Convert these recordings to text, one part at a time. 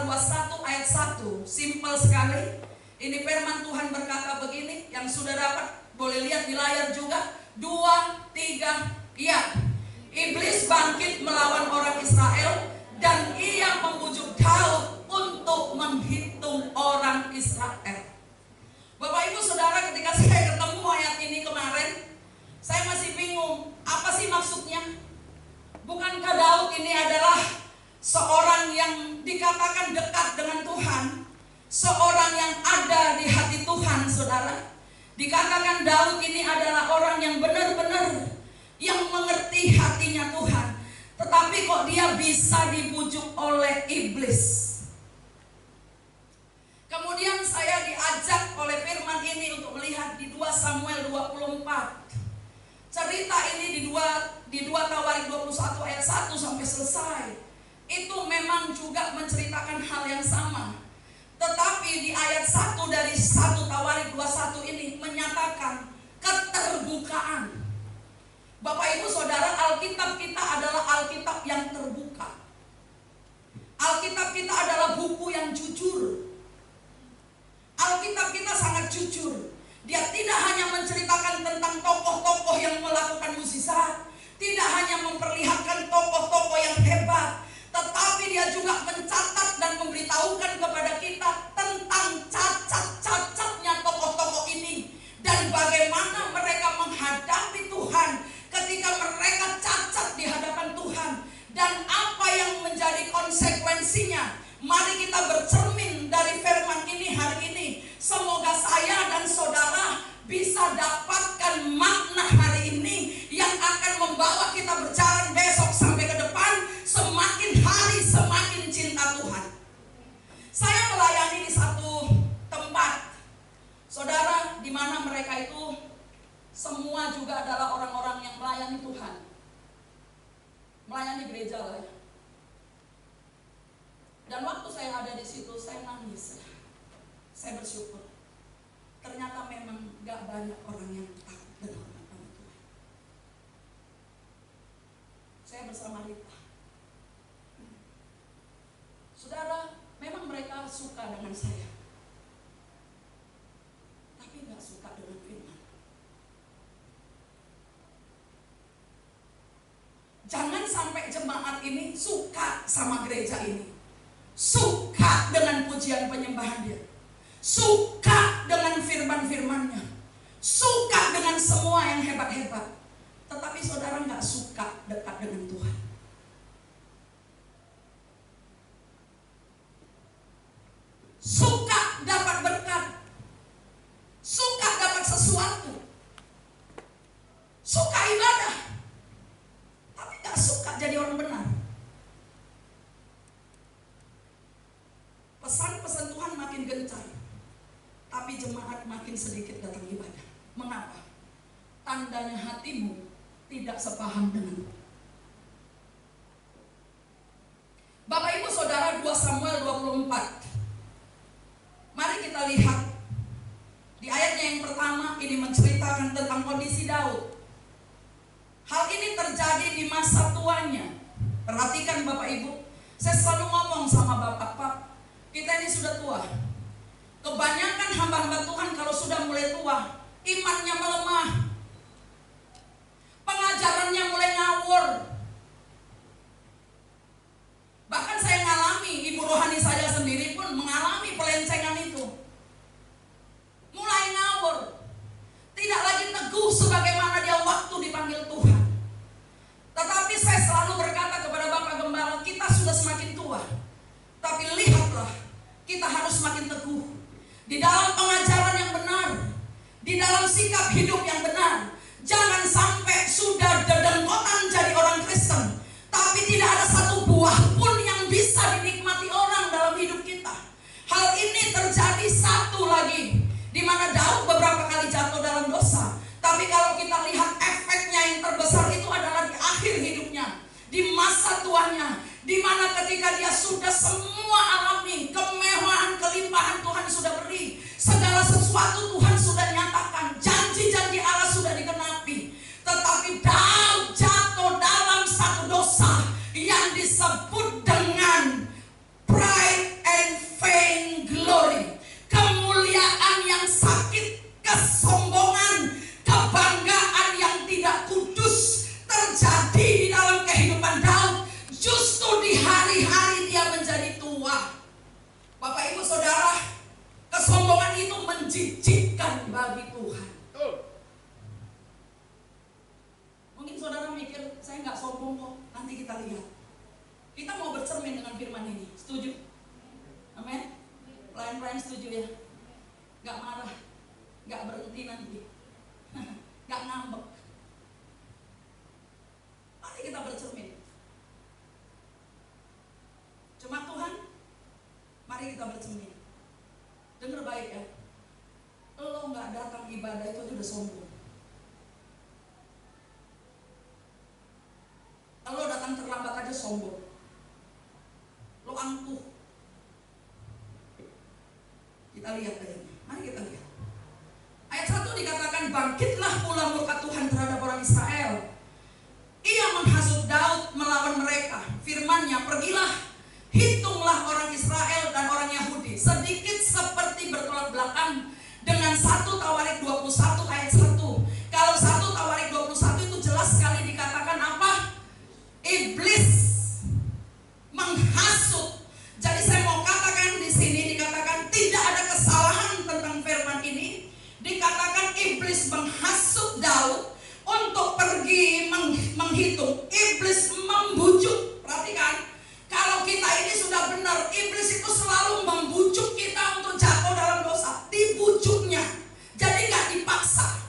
pasal 21 ayat 1. Simpel sekali. Ini firman Tuhan berkata begini, yang sudah dapat boleh lihat di layar juga. 2, 3, iya. Iblis bangkit melawan orang Israel dan ia membujuk Daud untuk menghitung orang Israel. Bapak Ibu Saudara, ketika saya ketemu ayat ini kemarin, saya masih bingung, apa sih maksudnya? Bukankah Daud ini adalah seorang yang dikatakan dekat dengan Tuhan, seorang yang ada di hati Tuhan, saudara. Dikatakan Daud ini adalah orang yang benar-benar yang mengerti hatinya Tuhan. Tetapi kok dia bisa dibujuk oleh iblis? Kemudian saya diajak oleh firman ini untuk melihat di 2 Samuel 24. Cerita ini di 2 Tawarik 21 ayat 1 sampai selesai. Itu memang juga menceritakan hal yang sama. Tetapi di ayat 1 dari 1 Tawarik 21 ini menyatakan keterbukaan. Bapak Ibu Saudara, Alkitab kita adalah Alkitab yang terbuka. Alkitab kita adalah buku yang jujur. Alkitab kita sangat jujur. Dia tidak hanya menceritakan tentang tokoh-tokoh yang melakukan mukjizat, tidak hanya memperlihatkan tokoh-tokoh yang hebat, tetapi dia juga mencatat dan memberitahukan kepada kita tentang cacat-cacatnya tokoh-tokoh ini dan bagaimana mereka menghadapi Tuhan ketika mereka cacat di hadapan Tuhan dan apa yang menjadi konsekuensinya. Mari kita bercermin dari firman ini hari ini. Semoga saya dan saudara bisa dapatkan makna hari ini yang akan membawa kita berjalan besok sampai ke depan. Semakin hari semakin cinta Tuhan. Saya melayani di satu tempat, saudara, di mana mereka itu semua juga adalah orang-orang yang melayani Tuhan, melayani gereja lah ya. Dan waktu saya ada di situ, saya nangis. Saya bersyukur. Ternyata memang gak banyak orang yang takut dan hormat pada Tuhan. Saya bersama Rita. Saudara, memang mereka suka dengan saya, tapi gak suka dengan firman. Jangan sampai jemaat ini suka sama gereja ini, suka dengan pujian penyembahan dia, suka dengan firman-firmannya, suka dengan semua yang hebat-hebat, tetapi saudara gak suka dekat dengan Tuhan. Suka dapat berkat, suka dapat sesuatu, suka ibadah, tapi gak suka jadi orang benar. Pesan-pesan Tuhan makin gencar, tapi jemaat makin sedikit datang ibadah. Mengapa? Tandanya hatimu tidak sepaham denganku. Bapak Ibu Saudara, 2 Samuel 24. Mari kita lihat di ayatnya yang pertama. Ini menceritakan tentang kondisi Daud. Hal ini terjadi di masa tuanya. Perhatikan Bapak Ibu, saya selalu ngomong sama Bapak, Pak, kita ini sudah tua. Kebanyakan hamba-hamba Tuhan kalau sudah mulai tua, imannya melemah, pengajarannya mulai ngawur. Bahkan saya ngalami, ibu rohani saya sendiri pun mengalami pelencengan itu. Mulai ngawur, tidak lagi teguh sebagaimana dia waktu dipanggil Tuhan. Tetapi saya selalu berkata kepada Bapak Gembala, kita sudah semakin tua, tapi lihatlah, kita harus semakin teguh di dalam pengajaran yang benar, di dalam sikap hidup yang benar. Jangan sampai sudah dedengkotan jadi orang Kristen, tapi tidak ada satu buah pun yang bisa dinikmati orang dalam hidup kita. Hal ini terjadi satu lagi, di mana Daud beberapa kali jatuh dalam dosa. Tapi kalau kita lihat efeknya yang terbesar itu adalah di akhir hidupnya, di masa tuanya, di mana ketika dia sudah semua alami kemewahan, kelimpahan Tuhan sudah beri, segala sesuatu Tuhan sudah nyatakan, janji-janji Allah sudah digenapi. Tetapi Daud jatuh dalam satu dosa yang disebut dengan pride kita lihat. Kita mau bercermin dengan firman ini. Setuju? Amin. Lain-lain setuju ya. Gak marah, gak berhenti nanti, gak ngambek. Mari kita bercermin. Cuma Tuhan, mari kita bercermin. Dengar baik ya. Lo gak datang ibadah itu aja udah sombong. Lo datang terlambat aja sombong. Lo angkuh. Kita lihat ayatnya. Mari kita lihat. Ayat 1 dikatakan, bangkitlah pula murka Tuhan terhadap orang Israel. Ia menghasut Daud melawan mereka. Firman-Nya, pergilah, hitunglah orang Israel dan orang Yahudi sedikit seperti bertolak belakang dengan 1 Tawarik 21 ayat 1. Kalau 1 Tawarik 21 itu jelas sekali dikatakan apa? Iblis menghasut. Jadi saya mau katakan di sini dikatakan tidak ada kesalahan tentang firman ini. Dikatakan iblis menghasut Daud untuk pergi menghitung. Iblis membujuk. Perhatikan, kalau kita ini sudah benar, iblis itu selalu membujuk kita untuk jatuh dalam dosa. Dibujuknya, jadi nggak dipaksa.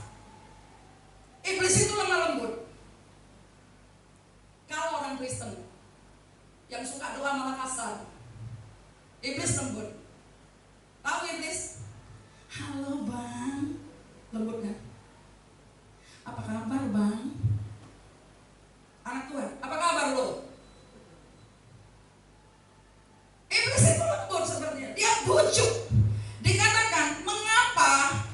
Iblis itu lemah lembut. Kalau orang Kristen yang suka doa malah kasar, iblis lembut. Tahu iblis? Halo bang, lembut kan? Apa kabar bang? Anak Tuhan, apa kabar lo? Iblis itu lembut sebenarnya, dia bujuk. Dikatakan, mengapa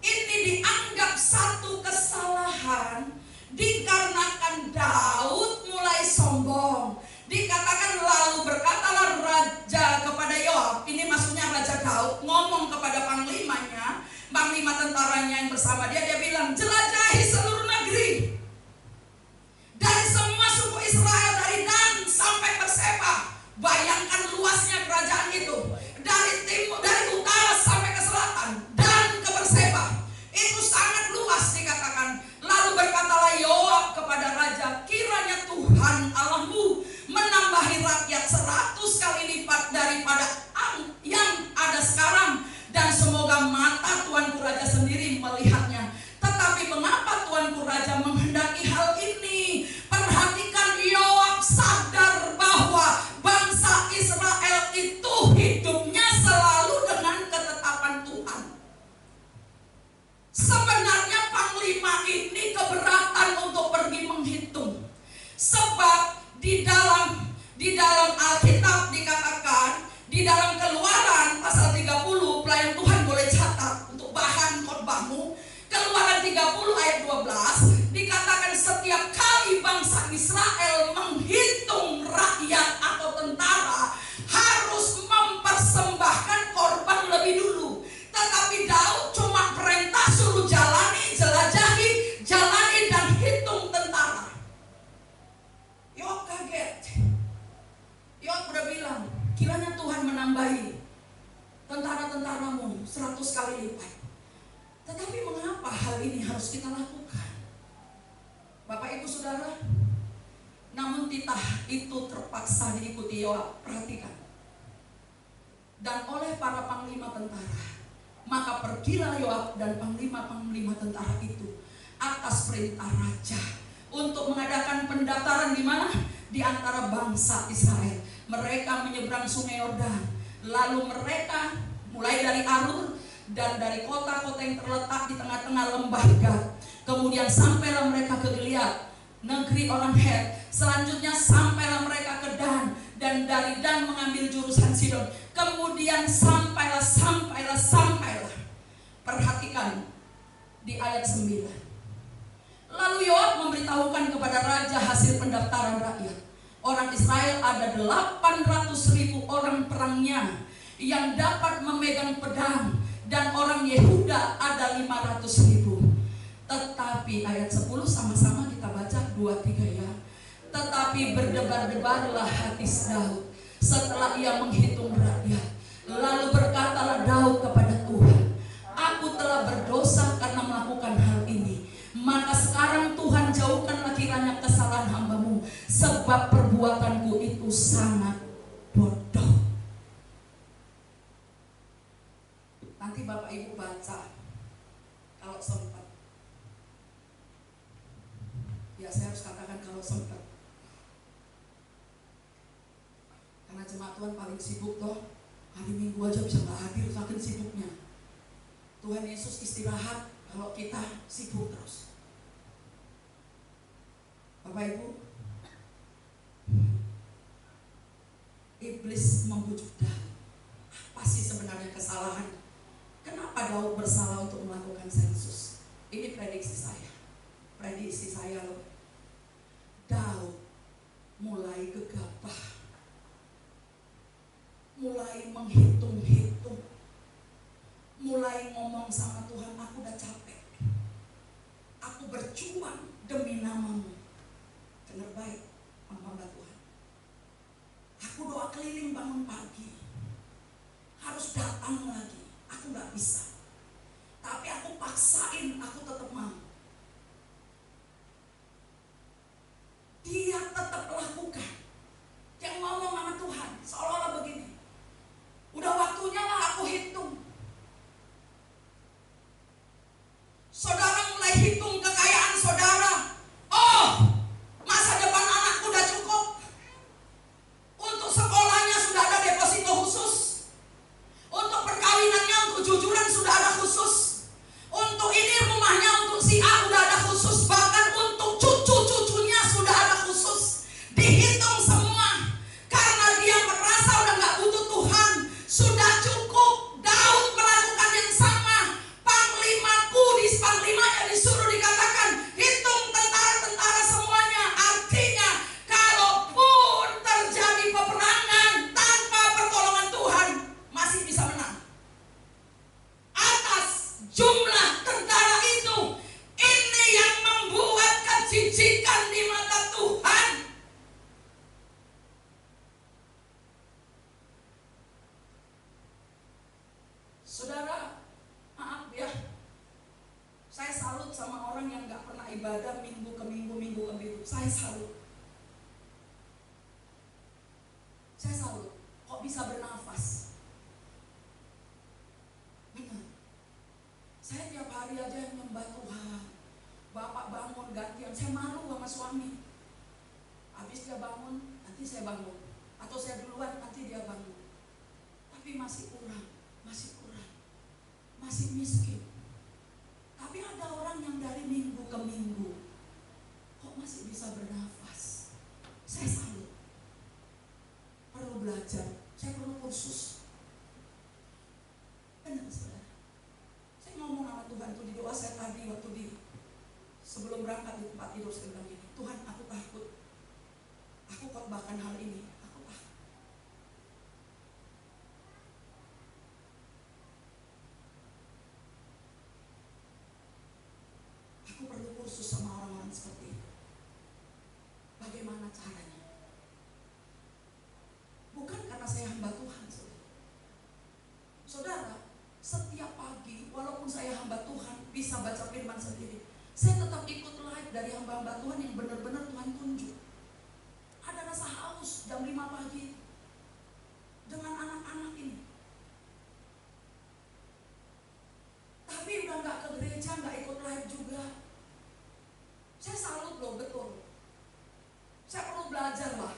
ini dianggap satu kesalahan? Dikarenakan Daud mulai sombong. Dikatakan lalu berkatalah raja kepada Yoab. Ini maksudnya Raja Daud ngomong kepada panglimanya, panglima tentaranya yang bersama dia. Dia bilang, jelajahi seluruh negeri, dari semua suku Israel, dari Dan sampai Berseba. Bayangkan luasnya kerajaan itu, dari timur, dari utara sampai ke selatan, dan ke Berseba. Itu sangat luas dikatakan. Lalu berkatalah Yoab kepada raja, kiranya Tuhan Allahmu menambahi rakyat 100 kali lipat daripada yang ada sekarang, dan semoga mata tuanku raja sendiri melihatnya. Tetapi mengapa tuanku raja menghendaki hal ini? Perhatikan, Yoab sadar bahwa bangsa Israel itu hidupnya selalu dengan ketetapan Tuhan. Sebenarnya panglima ini keberatan untuk pergi menghitung, sebab di dalam Alkitab dikatakan, di dalam Keluaran pasal 30, pelayan Tuhan boleh catat untuk bahan khotbahmu. Keluaran 30 ayat 12 dikatakan, setiap kali bangsa Israel menghitung rakyat atau tentara harus mempersembahkan korban lebih dulu. Tetapi Daud cuma perintah suruh jalani, jelajahi, jalani dan hitung tentara. Yoab kaget. Yoab udah bilang, kiranya Tuhan menambahi tentara-tentaramu 100 kali lipat. Tetapi mengapa hal ini harus kita lakukan? Bapak ibu saudara, namun titah itu terpaksa diikuti Yoab. Perhatikan. Dan oleh para panglima tentara, maka pergilah Yoab dan panglima-panglima tentara itu atas perintah raja untuk mengadakan pendaftaran di mana? Di antara bangsa Israel. Mereka menyeberang sungai Yordan. Lalu mereka mulai dari Arur dan dari kota-kota yang terletak di tengah-tengah lembah Gad. Kemudian sampailah mereka ke Gilead, negeri orang Het. Selanjutnya sampailah mereka ke Dan, dan dari Dan mengambil jurusan Sidon. Kemudian sampailah. Perhatikan di ayat 9. Lalu Yoab memberitahukan kepada raja hasil pendaftaran rakyat. Orang Israel ada 800.000 orang perangnya yang dapat memegang pedang, dan orang Yehuda ada 500.000. Tetapi ayat 10 sama-sama kita baca 2-3 ya. Tetapi berdebar-debarlah hati Daud setelah ia menghitung rakyat. Lalu berkatalah Daud kepada Tuhan, aku telah berdosa karena melakukan hal ini. Maka sekarang Tuhan jauhkanlah kiranya kesalahan hamba-Mu, sebab perbuatanku itu sangat bodoh. Nanti Bapak Ibu baca kalau sempat. Ya saya harus katakan kalau sempat. Karena jemaat Tuhan paling sibuk toh. Hari Minggu aja bisa gak hadir saking sibuknya. Tuhan Yesus istirahat kalau kita sibuk terus. Bapak Ibu, iblis membujuk Daud. Apa sih sebenarnya kesalahan? Kenapa Daud bersalah untuk melakukan sensus? Ini prediksi saya. Prediksi saya loh. Daud mulai gegabah. Mulai menghitung-hitung. Mulai ngomong sama Tuhan, aku udah capek. Aku berjuang demi namamu. Dengar baik, hamba Tuhan. Aku doa keliling bangun pagi. Harus datang lagi. Aku gak bisa. Tapi aku paksain, aku tetap mau. Dia tetap lakukan. Dia ngomong sama Tuhan, seolah-olah begini. Udah waktunya lah aku hitung. Saudara mulai hitung kekayaan saudara. Oh, masa depan anakku udah cukup. Untuk sekolahnya sudah ada deposito khusus. Untuk perkawinannya, untuk jujuran sudah ada khusus. Untuk ini rumahnya, untuk si A sudah ada khusus. Bahkan untuk cucu-cucunya sudah ada khusus. Dihitung semua. Karena dia merasa udah gak butuh Tuhan. Sudah cukup. Daud melakukan yang sama. Panglimanya disuruh dikatakan, hitung tentara-tentara semuanya. Artinya, kalaupun terjadi peperangan tanpa pertolongan Tuhan, masih bisa menang. Atas jumlah tentara itu, ini yang membuat kejijikan di mata Tuhan. Saudara, maaf ya, saya salut sama orang yang gak pernah ibadah minggu ke minggu. Saya salut. Kok bisa bernafas? Benar. Saya tiap hari aja yang nyembah Tuhan. Bapak bangun gantian, saya malu sama suami. Habis dia bangun, nanti saya bangun. Atau saya duluan, nanti dia bangun. Tapi masih kurang. Masih miskin. Tapi ada orang yang dari minggu ke minggu kok masih bisa bernafas. Saya salut. Perlu belajar. Saya perlu kursus. Benar saudara. Saya ngomong sama Tuhan tuh di doa saya tadi waktu di sebelum berangkat di tempat tidur saya bilang gini, Tuhan aku takut. Aku khotbahkan hal ini. Aku takut. Aku perlu kursus sama orang-orang seperti itu. Bagaimana caranya? Bukan karena saya hamba Tuhan, saudara. Setiap pagi, walaupun saya hamba Tuhan, bisa baca firman sendiri, saya tetap ikut live dari hamba-hamba Tuhan yang benar-benar Tuhan tunjuk. Ada rasa haus jam 5 pagi dengan anak-anak ini. Tapi udah gak ke gereja, gak ikut live juga. Saya salut loh, betul. Saya perlu belajar lah.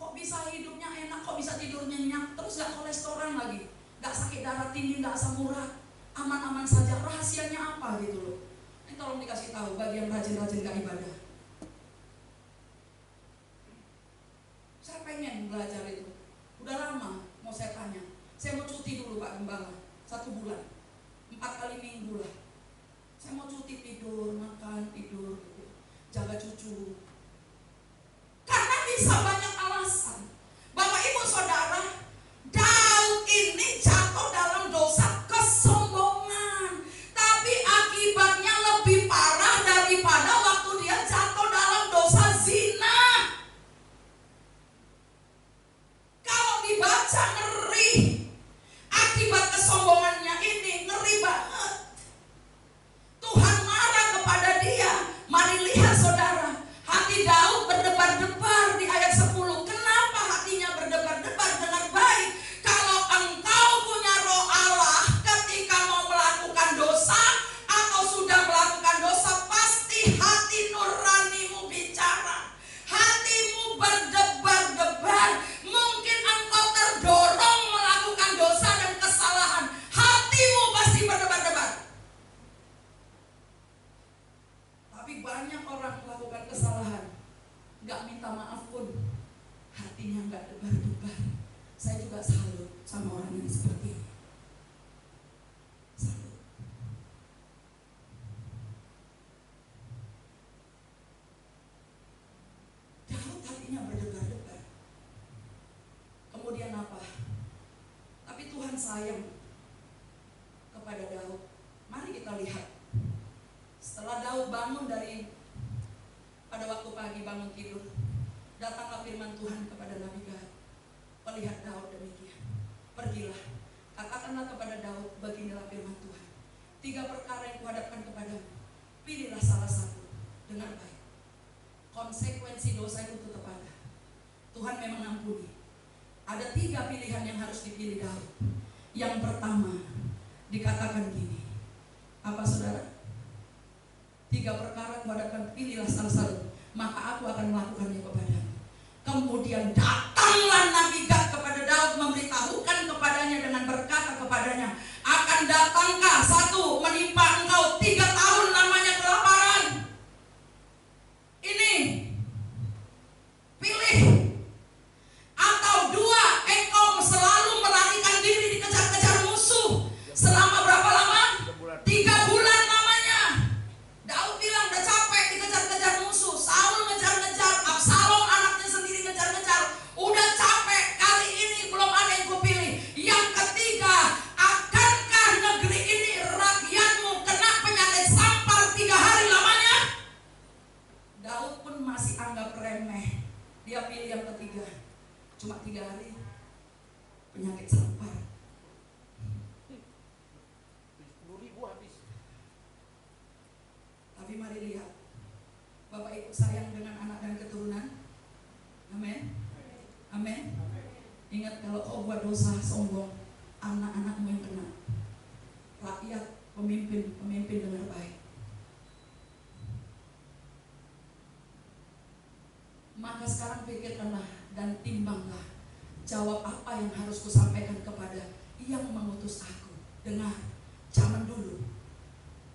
Kok bisa hidupnya enak, kok bisa tidur nyenyak, terus gak kolesteran lagi, gak sakit darah tinggi, gak asam urat, aman-aman saja. Rahasianya apa gitu loh. Ini tolong dikasih tahu bagian rajin-rajin gak ibadah. Saya pengen belajar itu. Udah lama mau saya tanya. Saya mau cuti dulu Pak Gembala, 1 bulan, 4 kali minggu lah. Saya mau cuti, tidur, makan, tidur gitu. Jaga cucu. Karena bisa banyak alasan. Bapak Ibu Saudara, Daud ini jatuh dalam dosa kesombongan. Tapi akibatnya lebih parah daripada waktu dia jatuh dalam dosa zina. Kalau dibaca ngeri. Akibat kesombongannya ini ngeri banget. Tuhan marah kepada dia. Mari lihat saudara, hati Daud berdebar agak salut sama orang yang seperti ini. Salut. Daud hatinya berdebar-debar. Kemudian apa? Tapi Tuhan sayang kepada Daud. Mari kita lihat. Setelah Daud bangun pada waktu pagi bangun tidur, datanglah firman Tuhan kepada Nabi Gad. Melihat Daud demikian, pergilah, katakanlah kepada Daud, beginilah firman Tuhan. 3 perkara yang kuhadapkan kepadamu, pilihlah salah satu dengan baik. Konsekuensi dosa itu tetap ada. Tuhan memang ampuni. Ada 3 pilihan yang harus dipilih Daud. Yang pertama, dikatakan gini, apa saudara? 3 perkara kuhadapkan, pilihlah salah satu, maka aku akan melakukannya kepadamu. Kemudian datanglah Nabi Gad kepada Daud, memberitahukan kepadanya dengan berkata kepadanya, akan datangkah 1 menimpa engkau 3 tahun namanya kelaparan. Ini pilih. Atau 2, engkau selalu melarikan diri dikejar-kejar musuh. Selama berapa lama? 3 bulan namanya. Daud bilang udah capek dikejar-kejar musuh. Saul ngejar-ngejar, Absalom anaknya sendiri ngejar-ngejar. Udah capek, kali ini belum ada yang kupilih. Yang ketiga, akankah negeri ini rakyatmu kena penyakit sampar 3 hari lamanya? Daud pun masih anggap remeh. Dia pilih yang ketiga. Cuma 3 hari penyakit sampar. 10.000 habis. Tapi mari lihat, Bapak Ibu sayang dengan anak dan keturunan. Amin. Amin. Ingat, kalau kau buat dosa sombong, anak-anakmu yang kena. Rakyat, pemimpin dengar baik. Maka sekarang pikirkanlah dan timbanglah, jawab apa yang harus kusampaikan kepada yang mengutus aku. Dengar, zaman dulu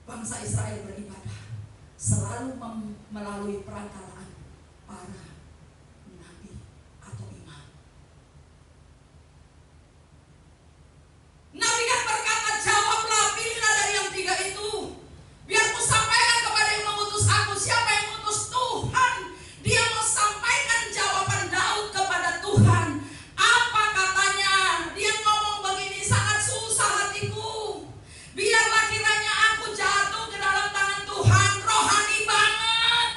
bangsa Israel beribadah selalu melalui perantaraan para nabi atau imam. Nabi kan berkata, jawablah, pilihlah dari yang 3 itu, biar ku sampaikan kepada yang mengutus aku. Siapa yang mengutus? Tuhan. Dia mau sampaikan jawaban Daud kepada Tuhan. Apa katanya? Dia ngomong begini, sangat susah hatiku. Biarlah kiranya aku jatuh ke dalam tangan Tuhan. Rohani banget.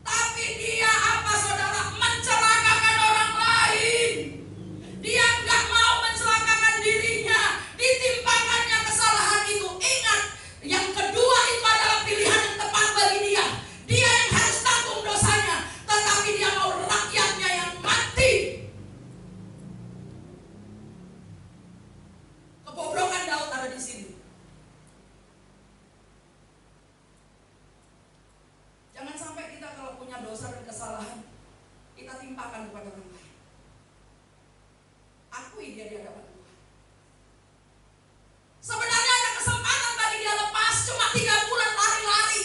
Tapi dia apa saudara? Mencelakakan orang lain. Dia nggak mau mencelakakan dirinya. Ditimpakannya kesalahan itu. Ingat, yang kedua itu adalah pilihan yang tepat bagi dia. Dia yang harus tanggung dosanya, tetapi dia mau rakyatnya yang mati. Kebobrokan Daud ada di sini. Jangan sampai kita kalau punya dosa dan kesalahan, kita timpakan kepada orang lain. Akui dia di hadapan Tuhan. Sebenarnya ada kesempatan bagi dia lepas, cuma 3 bulan lari-lari.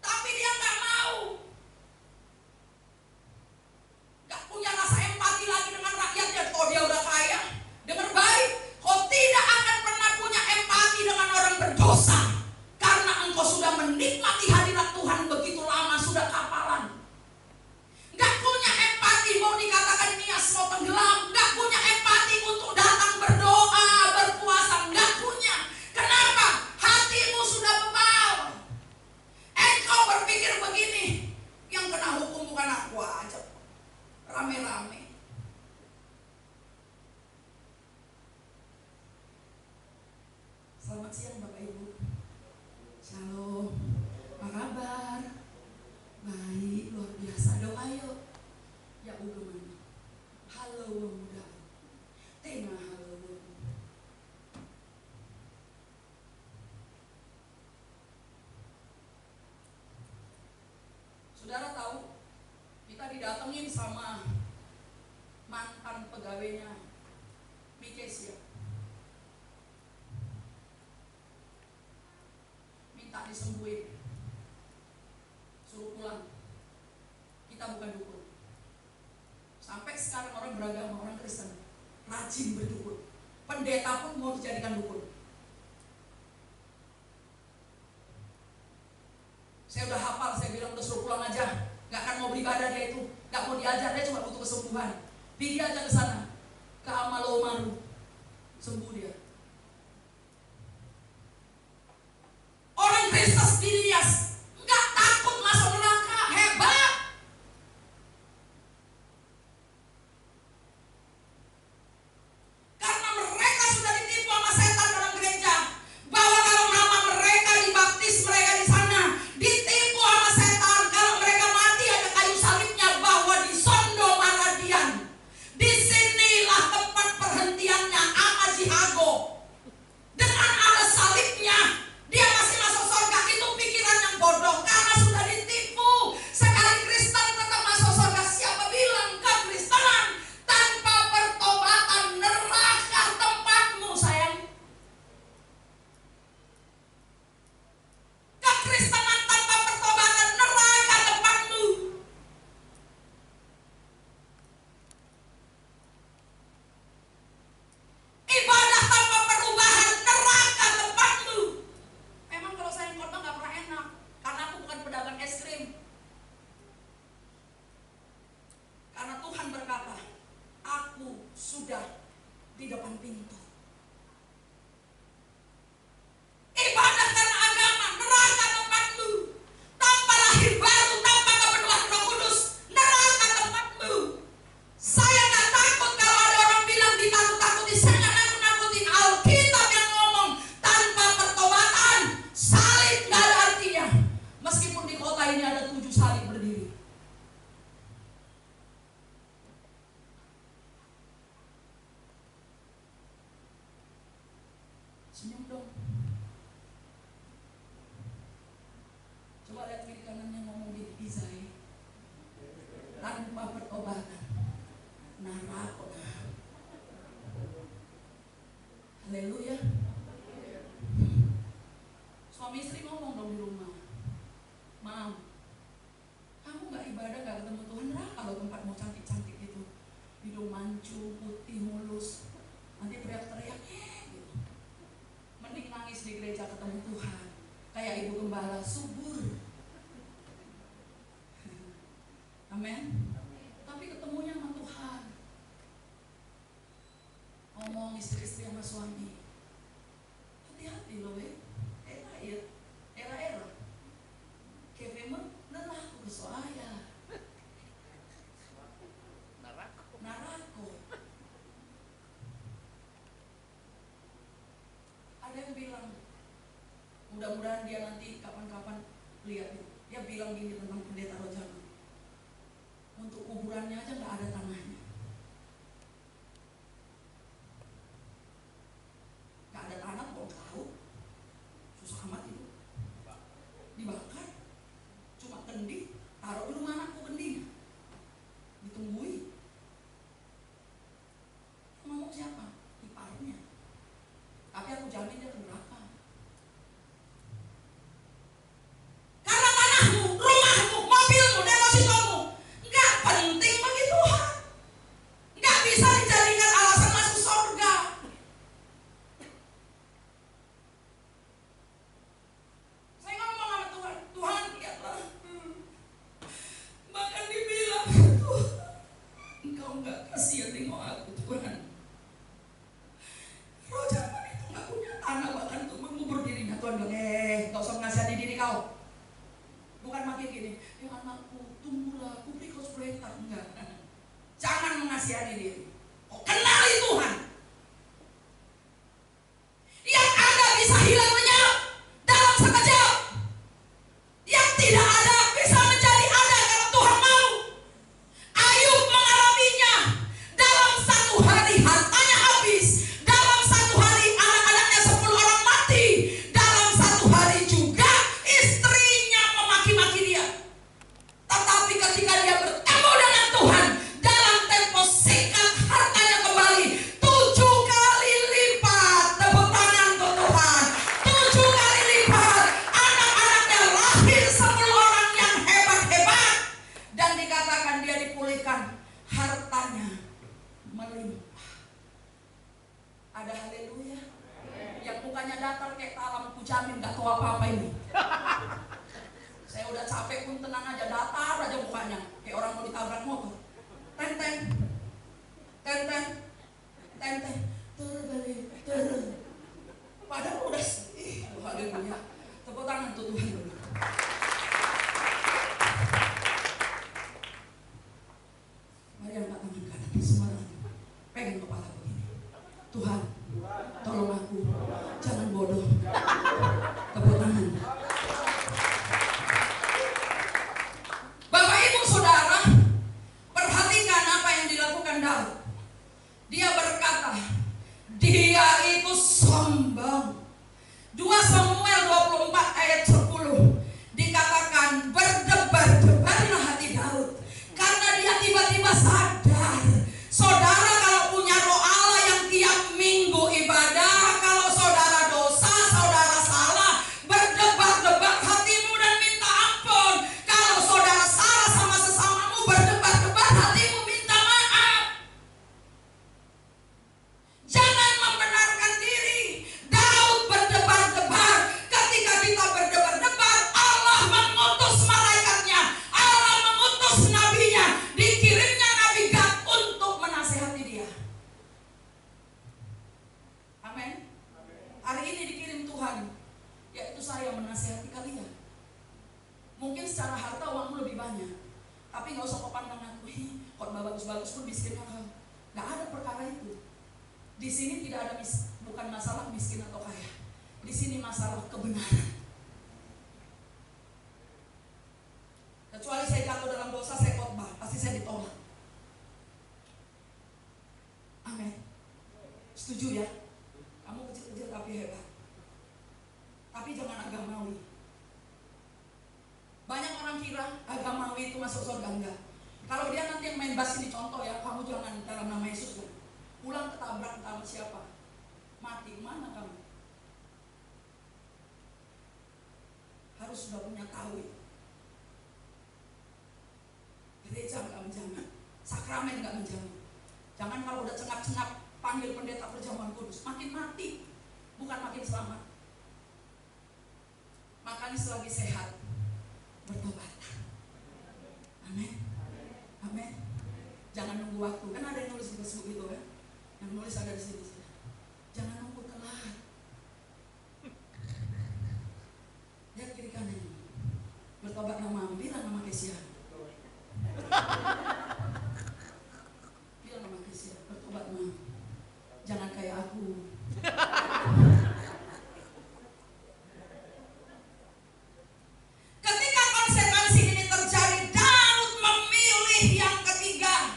Tapi dia nggak mau. Nggak punya rasa empati lagi dengan rakyatnya. Oh, dia udah kaya. Dengar baik, kau tidak akan pernah punya empati dengan orang berdosa. Karena engkau sudah menikmati hadirat Tuhan begitu lama, sudah kapalan. Nggak punya empati, mau dikatakan nias mau tenggelam. Nggak punya empati untuk datang berdoa, berpuasa. Nggak punya. Kenapa? Hatimu sudah bebal. Engkau berpikir begini, yang kena hukum bukan aku aja, rame-rame. Selamat siang Bapak Ibu. Shalom. Apa kabar? Baik, luar biasa. Doa yuk. Ya udah mana? Halo muda. Tengah halo. Saudara tahu, kita didatengin sama mantan pegawainya Mikesia. Minta disembuhin, suruh pulang. Kita bukan dukun. sekarang orang beragama, orang Kristen rajin berdukun. Pendeta pun mau dijadikan dukun. Saya udah hafal, saya bilang udah suruh pulang aja. Gak akan mau beribadah dia itu, gak mau diajar, dia cuma butuh kesembuhan. Pergi aja ke sana, ke Amalomaru, sembuh dia. Orang Kristus Dinias nggak takut masuk neraka, hebat. Karena mereka sudah ditipu sama setan dalam gereja, bahwa kalau nama mereka dibaptis, mereka di sana ditipu sama setan. Kalau mereka mati ada kayu salibnya, bahwa di Sondo Maradian, disinilah tempat perhentiannya Ama Jihago. Dengan ada salibnya, dia masih masuk surga. Itu pikiran yang bodoh karena sudah ditipu. Sekali Kristen tetap masuk surga. Siapa bilang kekristenan tanpa pertobatan neraka tempatmu, sayang? Kekristenan tanpa pertobatan neraka tempatmu. Ibadah tanpa perubahan neraka tempatmu. Memang kalau saya khotbah nggak pernah enak, karena aku bukan pedagang es krim. Karena Tuhan berkata, aku sudah di depan pintu. Ibadah karena agama, neraka tempatmu. Tanpa lahir baru, tanpa kepenuhan Roh Kudus, neraka tempatmu. Saya nggak takut kalau ada orang bilang ditakut-takuti. Saya nggak nakut-nakuti. Alkitab yang ngomong tanpa pertobatan salib nggak ada artinya. Meskipun di kota ini ada 7 salib berdiri. Senyum dong. Coba lihat kiri kanannya, ngomong gini, Izai, tanpa pertobatan neraka. Haleluya. Suami istri ngomong dong di rumah, Mam, kamu gak ibadah, gak ketemu Tuhan, neraka loh tempat mau cantik-cantik gitu, hidung mancung, putih, mulus, nanti teriak-teriak gitu. Mending nangis di gereja ketemu Tuhan, kayak ibu gembala subur. Amin. Tapi ketemunya sama Tuhan. Ngomong istri-istri sama suami, hati-hati loh era kevema nerako kesoaya narako. Ada yang bilang, mudah-mudahan dia nanti kapan-kapan lihat, dia bilang gini tentang pendeta Rojano, untuk kuburannya aja nggak ada tanahnya. Nggak ada tanah, mau tahu susah amat itu, dibakar, cuma kendi, taruh dulu mana aku kendinya, ditunggui. Ngomong siapa? Iparnya. Tapi aku jamin dia ke neraka. Karena tanahmu, rumahmu, mobilmu, depositomu nggak penting bagi Tuhan, nggak bisa dijadikan alasan masuk surga. Saya ngomong sama Tuhan, Tuhan lihatlah, bahkan dibilang, Tuhan, Engkau nggak kasihan tengok aku, Tuhan. Roh zaman itu nggak punya tanah bahkan untuk mengubur dirinya. Tuhan bilang, nggak usah mengasihani diri kau. Bukan makin gini, anakku tunggulah, aku beri kau 10 hektar. Enggak. Jangan mengasihani diri. Kau kenali Tuhan. Yang ada bisa hilang lenyap dalam sekejap. Yang tidak ada bisa menjadi ada kalau Tuhan mau. Ayub mengalaminya. Dalam 1 hari hartanya habis. Dalam 1 hari anak-anaknya 10 orang mati. Dalam 1 hari juga istrinya memaki-maki dia. Tetapi ketika dia bertemu dengan Tuhan, dalam tempo singkat hartanya kembali. 7 pakai pun tenang aja, datar aja mukanya, kayak orang mau ditabrak motor. Tenteng, tenteng, tenteng, terbalik, terus. Padahal udah, haleluya. Tepuk tangan untuk Tuhan dulu. Mari angkat tangan kanan, semua pegang kepala begini. Tuhan, tolong aku, jangan bodoh. Tepuk tangan. Bapak Ibu Saudara, perhatikan apa yang dilakukan Daud. Dia berkata, dia itu sombong. 2 Samuel 24 ayat 10 dikatakan, berdebar-debarlah hati Daud karena dia tiba-tiba sadar. Saudara kalau punya roh Allah yang tiap minggu ibadah, kalau saudara dosa, saudara salah, berdebar-debar hatimu dan minta ampun. Kalau saudara salah sama sesamamu, berdebar-debar hatimu minta maaf. Jangan membenarkan diri. Daud berdebar-debar. Ketika kita berdebar-debar, Allah mengutus malaikatnya, Allah mengutus nabinya, dikirimnya Nabi Gad untuk menasihati dia. Amin. Hari ini dikirim Tuhan, yaitu saya menasihati kalian. Mungkin secara harta uangmu lebih banyak, tapi nggak usah kau pandang aku, khotbah bagus-bagus pun miskinnya kau. Nggak ada perkara itu. Di sini tidak ada bukan masalah miskin atau kaya. Di sini masalah kebenaran. Kecuali saya jatuh dalam dosa, saya khotbah, pasti saya ditolak. Amin. Setuju ya? Kamu kecil-kecil tapi hebat. Tapi jangan agamawi. Banyak orang kira agamawi itu masuk surga, enggak. Kalau dia nanti yang main bass ini contoh ya, kamu jangan dalam nama Yesus. Pulang ketabrak sama siapa? Mati, mana kamu? Harus sudah punya tahu. Gereja nggak menjamin, sakramen nggak menjamin. Jangan kalau udah cengap-cengap panggil pendeta perjamuan kudus, makin mati, bukan makin selamat. Makanya selagi sehat, bertobat. Amin. Amin. Jangan nunggu waktu. Kan ada yang nulis di Facebook gitu kan? Yang nulis ada di sini. Jangan nunggu telat. Lihat kiri kanan. Bertobat nama, bilang nama Kesia. Bilang nama Kesia, bertobat nama. Jangan kayak aku. Ketika konsekuensi ini terjadi, Daud memilih yang ketiga,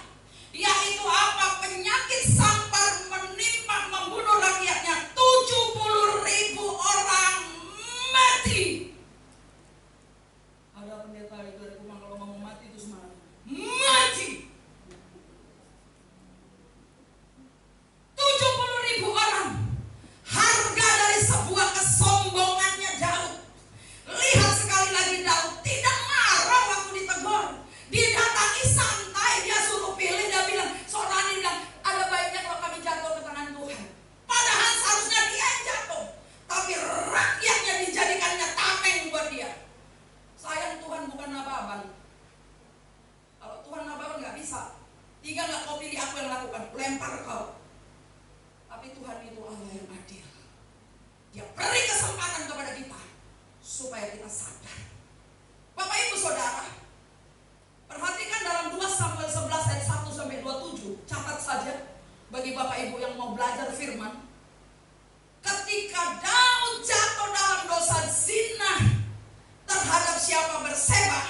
yaitu apa? Penyakit sampar menimpa membunuh rakyatnya. 70.000 orang mati. Ada pendeta itu dari rumah kalau mau mati itu semangat. Mati. 70.000 orang. Harga dari sebuah kesombongannya Daud. Lihat sekali lagi, Daud tidak marah waktu ditegur. Didatangi santai, dia suruh pilih, dia bilang, saudara bilang, ada baiknya kalau kami jatuh ke tangan Tuhan. Padahal seharusnya dia yang jatuh, tapi rakyatnya dijadikannya tameng buat dia. Sayang Tuhan bukan Nababan. Kalau Tuhan Nababan nggak bisa, tinggal nggak kau pilih, aku yang lakukan, lempar kau. Tapi Tuhan itu Allah yang adil. Dia beri kesempatan kepada kita supaya kita sadar. Bapak Ibu Saudara, perhatikan dalam 2 Samuel 11 ayat 1 sampai 27. Catat saja bagi Bapak Ibu yang mau belajar firman. Ketika Daud jatuh dalam dosa zina terhadap siapa? Berseba.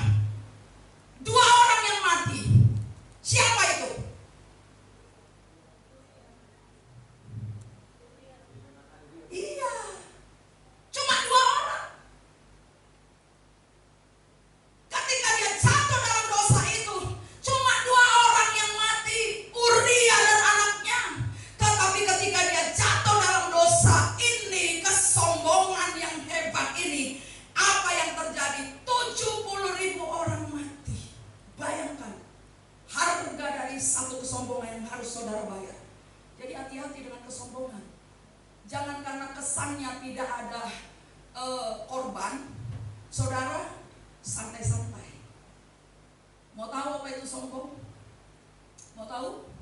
2 orang yang mati. Siapa itu? Iya. Cuma 2 orang. Ketika dia jatuh dalam dosa itu, cuma 2 orang yang mati, Uria dan anaknya. Tetapi ketika dia jatuh dalam dosa ini, kesombongan yang hebat ini, apa yang terjadi? 70.000 orang mati. Bayangkan harga dari satu kesombongan yang harus saudara bayar. Jadi hati-hati dengan kesombongan. Jangan karena kesannya tidak ada korban, saudara santai-santai. Mau tahu apa itu sombong? Mau tahu?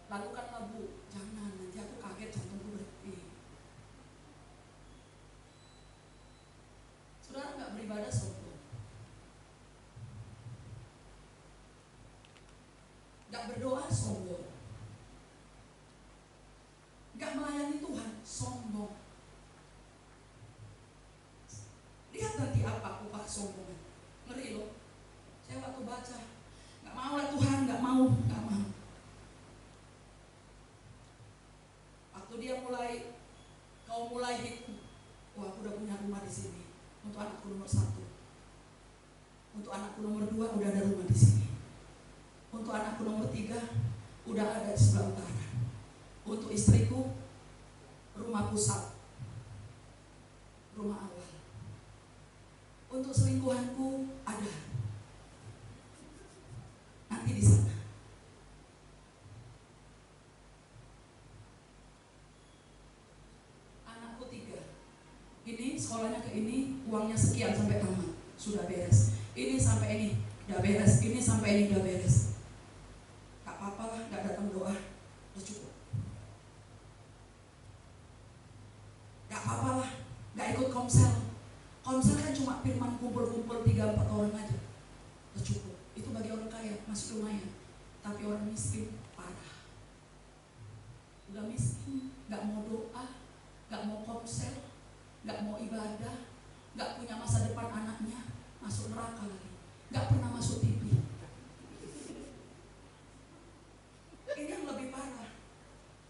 Lakukanlah Bu, jangan, nanti aku kaget jantungku berhenti. Saudara nggak beribadah sombong, nggak berdoa sombong, nggak melayani Tuhan sombong. Lihat nanti apa upah sombong. Ngeri loh. Saya waktu baca, nggak mau lah Tuhan, nggak mau. Waktu dia kau mulai hitung, wah aku udah punya rumah di sini untuk anakku nomor 1, untuk anakku nomor 2 udah ada rumah di sini, untuk anakku nomor 3 udah ada di sebelah utara, untuk istriku rumah pusat, rumah awal, untuk selingkuhanku ada nanti di sana. Ini sekolahnya ke ini, uangnya sekian sampai tamat, sudah beres. Ini sampai ini, udah beres. Ini sampai ini, udah beres. Gak apa-apa lah, gak datang doa, udah cukup. Gak apa-apa lah, gak ikut komsel. Komsel kan cuma firman kumpul-kumpul 3-4 orang aja, udah cukup. Itu bagi orang kaya, masih lumayan. Tapi orang miskin, parah. Udah miskin, gak mau doa, gak mau komsel, gak mau ibadah, gak punya masa depan anaknya, masuk neraka lagi, gak pernah masuk TV. Ini yang lebih parah.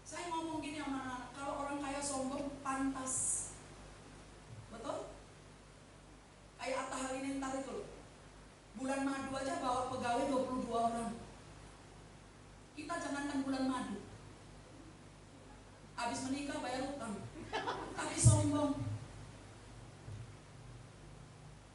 Saya ngomong gini sama anak, kalau orang kaya sombong pantas, betul? Kayak Atta Halilintar itu loh, bulan madu aja bawa pegawai 22 orang. Kita jangankan bulan madu, habis menikah bayar utang, tapi sombong.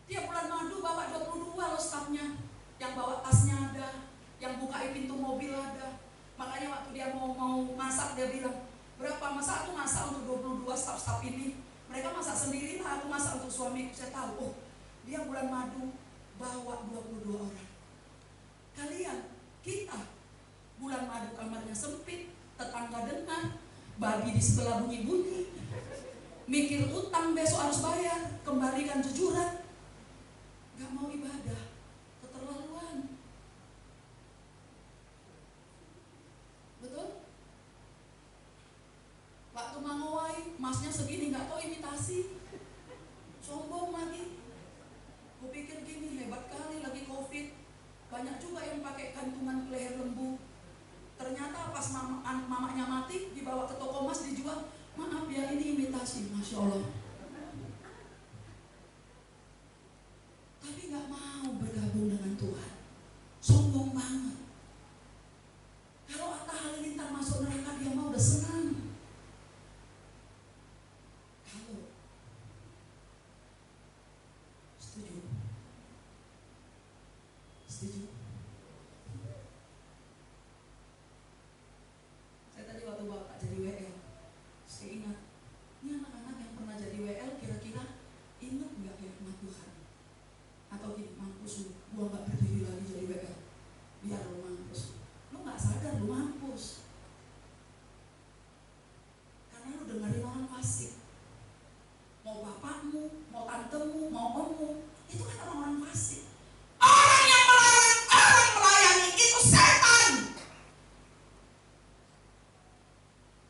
Tiap bulan madu bawa 22 loh stafnya. Yang bawa tasnya ada, yang bukain pintu mobil ada. Makanya waktu dia mau masak dia bilang, berapa masa aku masak untuk 22 staf-staf ini? Mereka masak sendiri lah, aku masak untuk suamiku. Saya tahu, oh dia bulan madu bawa 22 orang. Kalian, kita bulan madu kamarnya sempit, tetangga dengar, babi di sebelah bunyi-bunyi, mikir utang besok harus bayar, kembalikan jujuran. Gak mau ibadah, keterlaluan. Betul? Waktu mangowai, masnya segini, gak tahu imitasi, sombong lagi. Gue pikir gini, hebat kali lagi COVID, banyak juga yang pakai gantungan leher lembu. Ternyata pas mamanya mati, dibawa ke toko emas dijual. Maaf ya, ini imitasi, Masya Allah. Tapi gak mau bergabung dengan Tuhan, sombong banget. Kalau Atta Halilintar masuk neraka dia mau udah senang. Kalau setuju? Saya tadi waktu bapak jadi WL, saya ingat, ini anak-anak yang pernah jadi WL kira-kira ingat nggak ya sama Tuhan? Atau gini, mampus lu, gua gak berdiri lagi jadi WL, biar lu mampus. Lu gak sadar lu mampus, karena lu dengerin orang fasik. Mau bapakmu, mau tantemu, mau ommu, itu kan orang-orang fasik. Orang yang melarang orang melayani itu setan.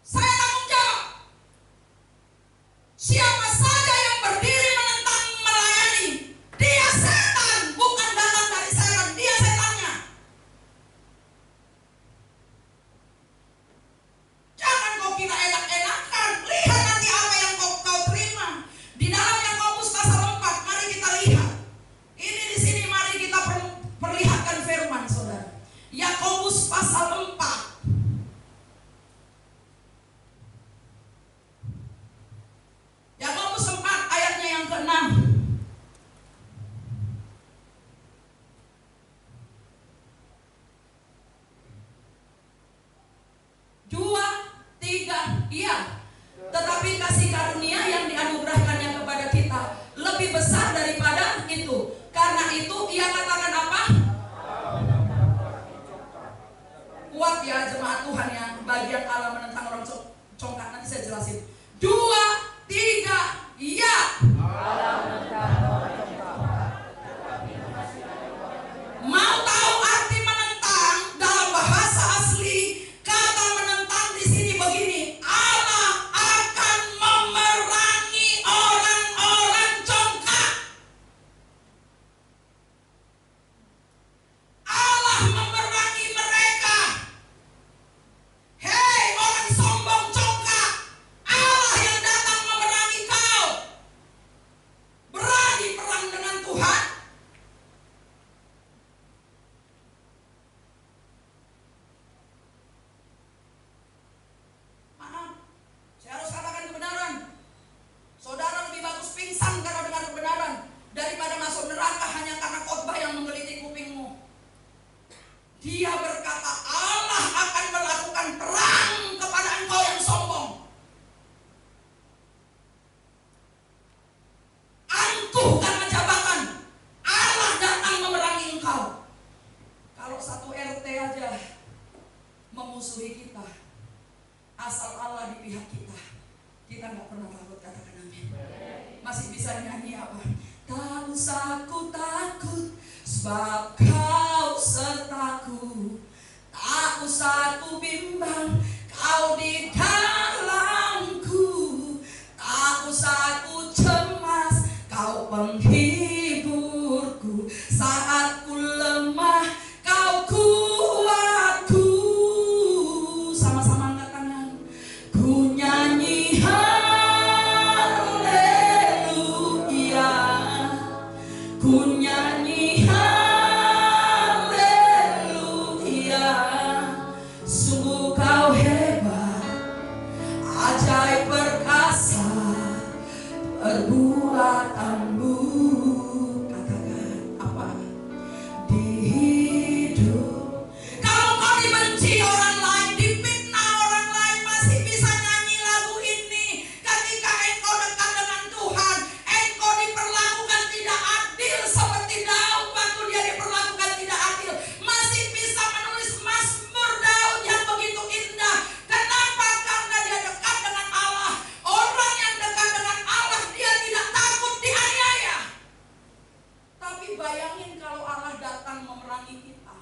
Saya tanggung jawab. Siapa saja yang berdiri menentang melayani, dia setan, bukan datang dari saya Sebab kau sertaku, tak usah ku bimbang, kau di dalamku, tak usah ku cemas, kau penghiburku. Saat ku lemah, kau kuatku. Sama-sama angkat tangan. Ku nyanyi haleluya, ku nyanyi haleluya. Sungguh kau hebat, ajaib perkasa perbuatanmu. Katakan apa? Di hidup. Kalau kau dibenci orang lain, difitnah orang lain, masih bisa nyanyi lagu ini. Ketika engkau dekat dengan Tuhan, engkau diperlakukan tidak adil seperti Daud waktu dia diperlakukan tidak adil, masih bisa menulis Mazmur Daud yang begitu indah. Kenapa? Karena dia dekat dengan Allah. Orang yang dekat dengan Allah, dia tidak takut dianiaya. Tapi bayangin kalau Allah datang memerangi kita,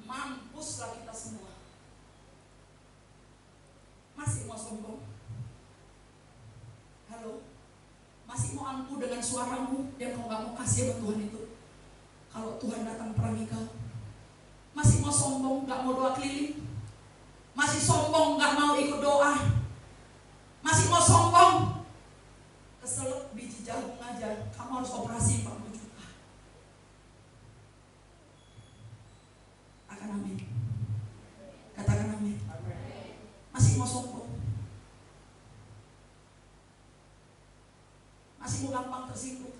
mampuslah kita semua. Masih mau sombong? Halo? Masih mau angkuh dengan suaramu yang kau gak mau kasih sama Tuhan itu? Kalau Tuhan datang perangi kau, masih mau sombong, gak mau doa keliling? Masih sombong, gak mau ikut doa? Masih mau sombong? Keselak biji jagung aja, kamu harus operasi 40 juta. Akan amin. Katakan amin. Masih mau sombong? Masih mau gampang tersinggung?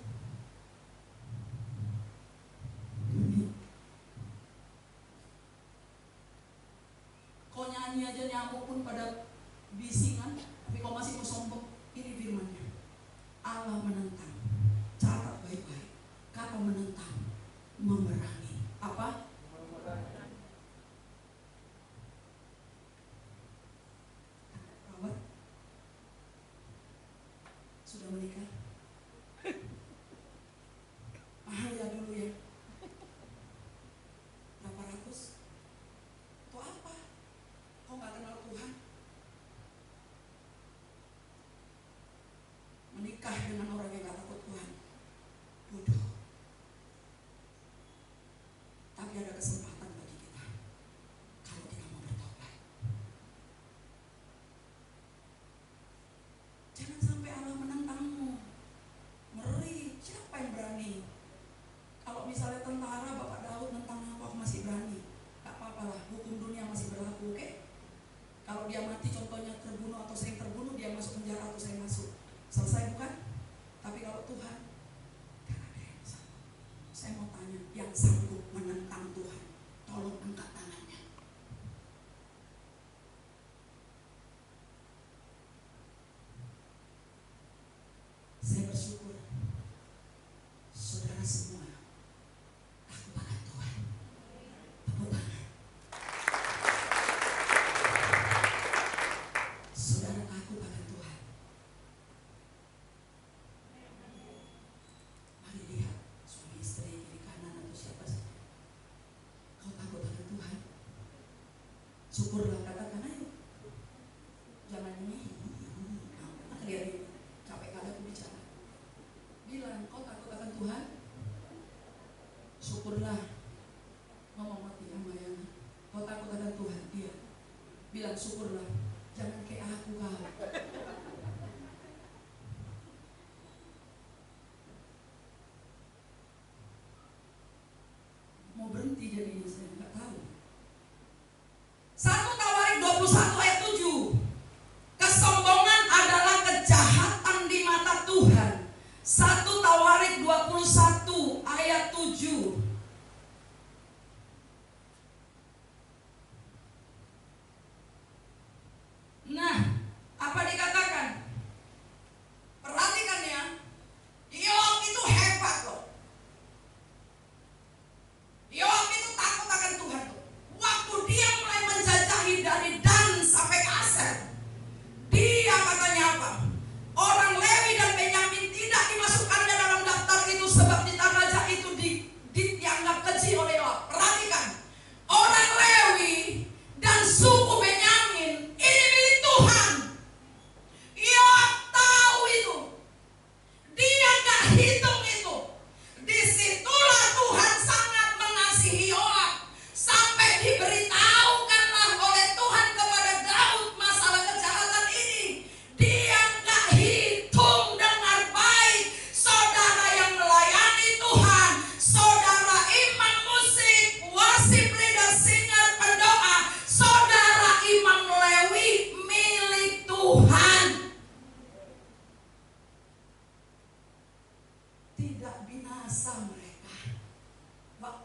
Kau nyanyi aja nyamuk pun pada bisingan, tapi kau masih mau sombong. Ini firman-Nya. Allah menentang. Catat baik-baik. Kata menentang, memerangi. Apa? Perawat sudah menikah? Mahal ya dulu ya. Berapa ratus? Itu apa? Kau gak kenal Tuhan? Menikah dengan orang yang gak takut Tuhan, bodoh. Tapi ada kesempatan bagi kita kalau kita mau bertobat. Jangan sampai Allah menentangmu. Ngeri, siapa yang berani? Kalau misalnya tentara Bapak Daud nentang aku masih berani, gak apa-apa lah, hukum dunia masih berlaku, oke? Kalau dia mati contohnya terbunuh atau sering terbunuh, dia masuk penjara atau saya masuk, selesai bukan? Tapi kalau Tuhan, gak ada yang sanggup. Saya mau tanya, yang sanggup menentang Tuhan, tolong angkat tangannya. Saya bersyukur saudara semua takut akan Tuhan. Tepuk tangan. Saudara takut akan Tuhan. Mari lihat suami istri kiri kanan atau siapa saja. Kau takut akan Tuhan? Syukurlah, katakan ayo. Jangan ini. Lihat ini, capek kali aku bicara. Bilang, kau takut akan Tuhan? Syukurlah. Ngomong mati sama yang kau takut akan Tuhan? Iya. Bilang syukurlah. Jangan kayak aku kau. Mau berhenti jadinya saya nggak tahu. 1 Tawarik 21 ayat 7. Kesombongan adalah kejahatan di mata Tuhan. 1 Tawarik 21 ayat 7. Nah, apa dikatakan? Perhatikan ya. Yob itu hebat loh. Yob itu takut akan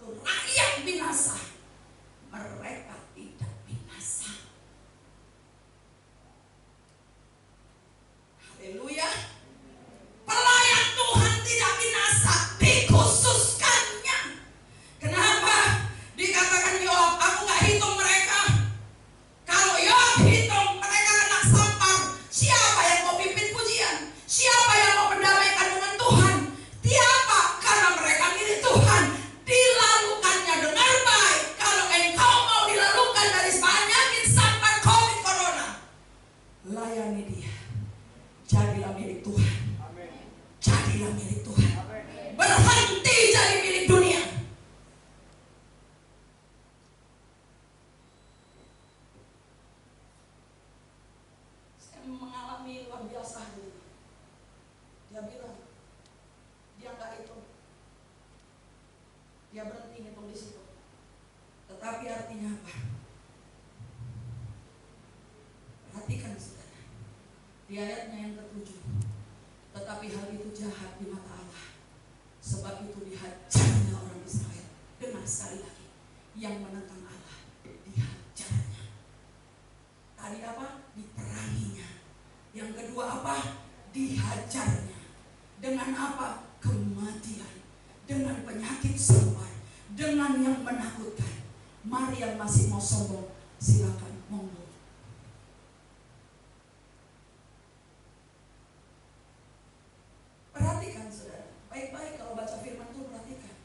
waktu rakyat binasa, mereka tidak binasa. Haleluya. Pelayan Tuhan tidak binasa, dikhususkannya. Kenapa? Dikatakan Yoab, aku gak hitung mereka. Kalau Yoab hitung, mereka kena sampar. Siapa yang mau pimpin pujian? Siapa yang mau mendamaikan dengan Tuhan? Tiapa, karena mereka milik Tuhan. Dilalukannya dengan baik. Kalau engkau mau dilalukan dari penyakit sampar COVID corona, layani dia. Jadilah milik Tuhan. Jadilah milik Tuhan. Berhenti jadi milik dunia. Saya mengalami luar biasa dulu. Dia bilang, dia nggak hitung. Dia berhenti hitung di situ. Tetapi artinya apa? Perhatikan saudara. Di ayatnya yang ke-7. Tetapi hal itu jahat di mata Allah. Sebab itu dihajarnya orang Israel. Dengar sekali lagi. Yang menentang Allah, dihajarnya. Tadi apa? Diperanginya. Yang kedua apa? Dihajarnya. Dengan apa? Kematian. Dengan penyakit sampar. Dengan yang menakutkan. Mari yang masih mau sombong, silakan, monggo. Perhatikan saudara, baik-baik kalau baca firman itu perhatikan.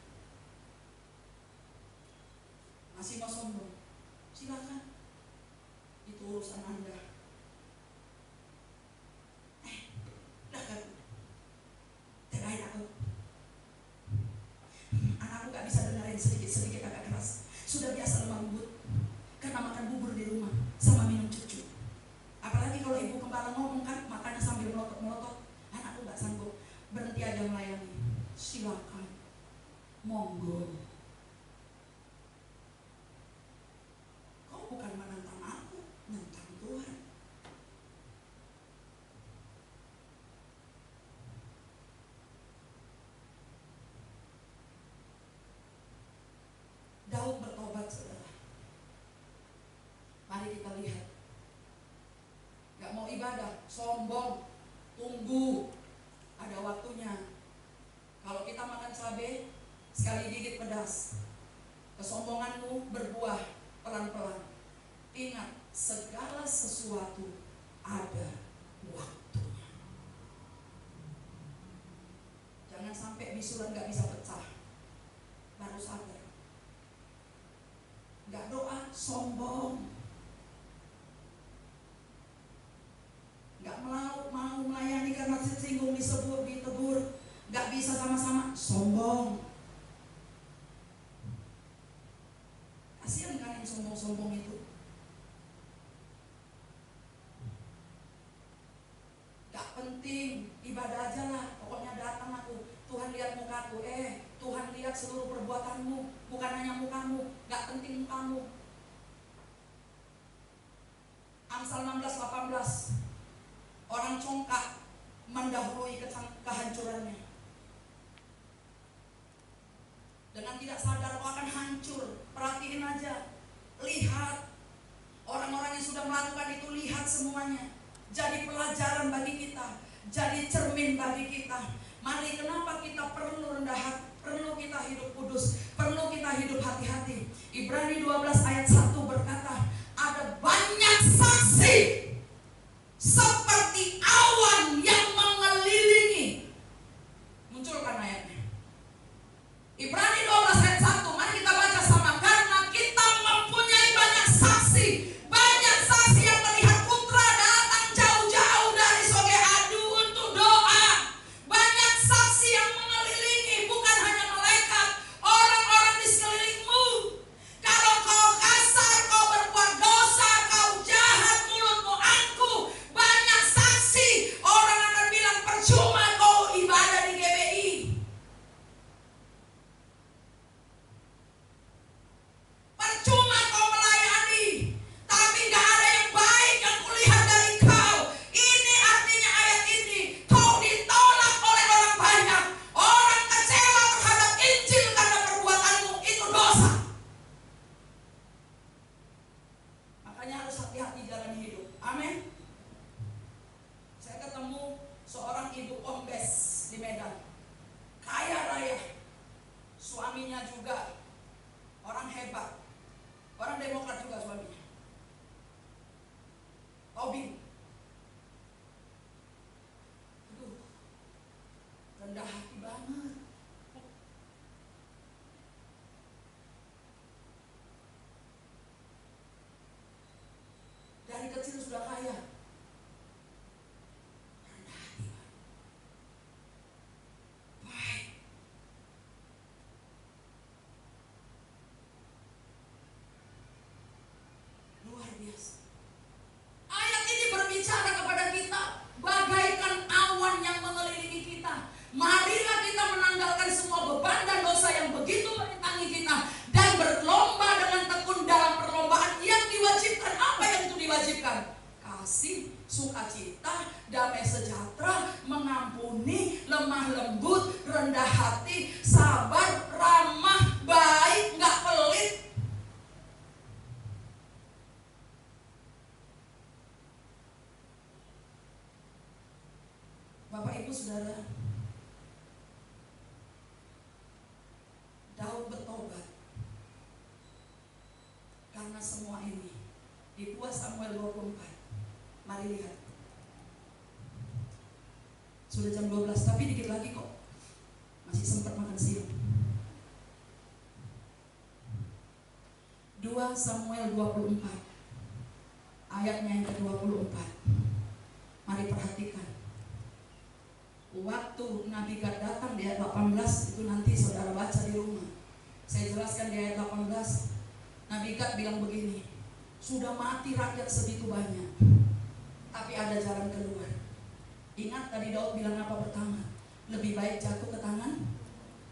Masih mau sombong, silakan. Itu urusan Anda. Kan? Terakhir aku. Anakku gak bisa dengerin sedikit-sedikit agak keras. Sudah biasa lemah lembut karena makan bubur di rumah sama minum cucu. Apalagi kalau ibu kepala ngomong kan makannya sambil melotot-melotot. Anakku gak sanggup. Berhenti aja melayani. Silakan, monggo. Kau bukan menentang aku, menentang Tuhan. Daud bertobat saudara. Mari kita lihat. Gak mau ibadah, sombong, tunggu. Ada waktunya. Kalau kita makan cabai, sekali gigit pedas. Kesombonganmu berbuah pelan-pelan. Ingat, segala sesuatu ada waktunya. Jangan sampai bisulan gak bisa pecah. Baru sadar. Gak doa, sombong. Gak mau melayani karena tersinggung, disebut, ditegur. Gak bisa sama-sama, sombong. Kasihan kan yang sombong-sombong itu. Gak penting, ibadah aja lah. Pokoknya datang aku, Tuhan lihat mukaku. Tuhan lihat seluruh perbuatanmu, bukan hanya mukamu. Gak penting mukamu. Amsal 16:18. Orang congkak mendahului kehancurannya. Dengan tidak sadar kau akan hancur. Perhatiin aja. Lihat. Orang-orang yang sudah melakukan itu, lihat semuanya. Jadi pelajaran bagi kita. Jadi cermin bagi kita. Mari, kenapa kita perlu rendah hati, perlu kita hidup kudus, perlu kita hidup hati-hati. Ibrani 12 ayat 1 berkata, ada banyak saksi seperti awan yang mengelilingi. Munculkan ayatnya. Ibrani 12 ayat 1. Mari kita baca sama. Karena kita mempunyai banyak saksi. Banyak saksi yang melihat putra datang jauh-jauh dari Soge Adu untuk doa. Banyak saksi yang mengelilingi. Bukan hanya malaikat, orang-orang di sekelilingmu. Kalau kau Suaminya juga orang hebat, orang Demokrat juga suaminya, Tobing. Aduh, rendah hati banget. Dari kecil sudah kaya. Rendah hati banget. Baik. Luar biasa. Ayat ini berbicara kepada kita bagaikan awan yang mengelilingi kita. Marilah kita menanggalkan semua beban dan dosa yang begitu merintangi kita dan berlomba dengan tekun dalam perlombaan yang diwajibkan. Apa yang itu diwajibkan? Kasih, sukacita, damai sejahtera, mengampuni, lemah lembut, rendah hati, sabar, ramah, baik, nggak pelit. Bapak Ibu Saudara, Daud bertobat karena semua ini. Di 2 Samuel 24. Mari lihat. Sudah jam 12, tapi dikit lagi kok. Masih sempat makan siang. 2 Samuel 24. Ayatnya yang ke-24. Mari perhatikan. Waktu Nabi Gad datang di ayat 18, itu nanti saudara baca di rumah. Saya jelaskan di ayat 18. Nabi Gad bilang begini, sudah mati rakyat segitu banyak, tapi ada jalan keluar. Ingat tadi Daud bilang apa pertama? Lebih baik jatuh ke tangan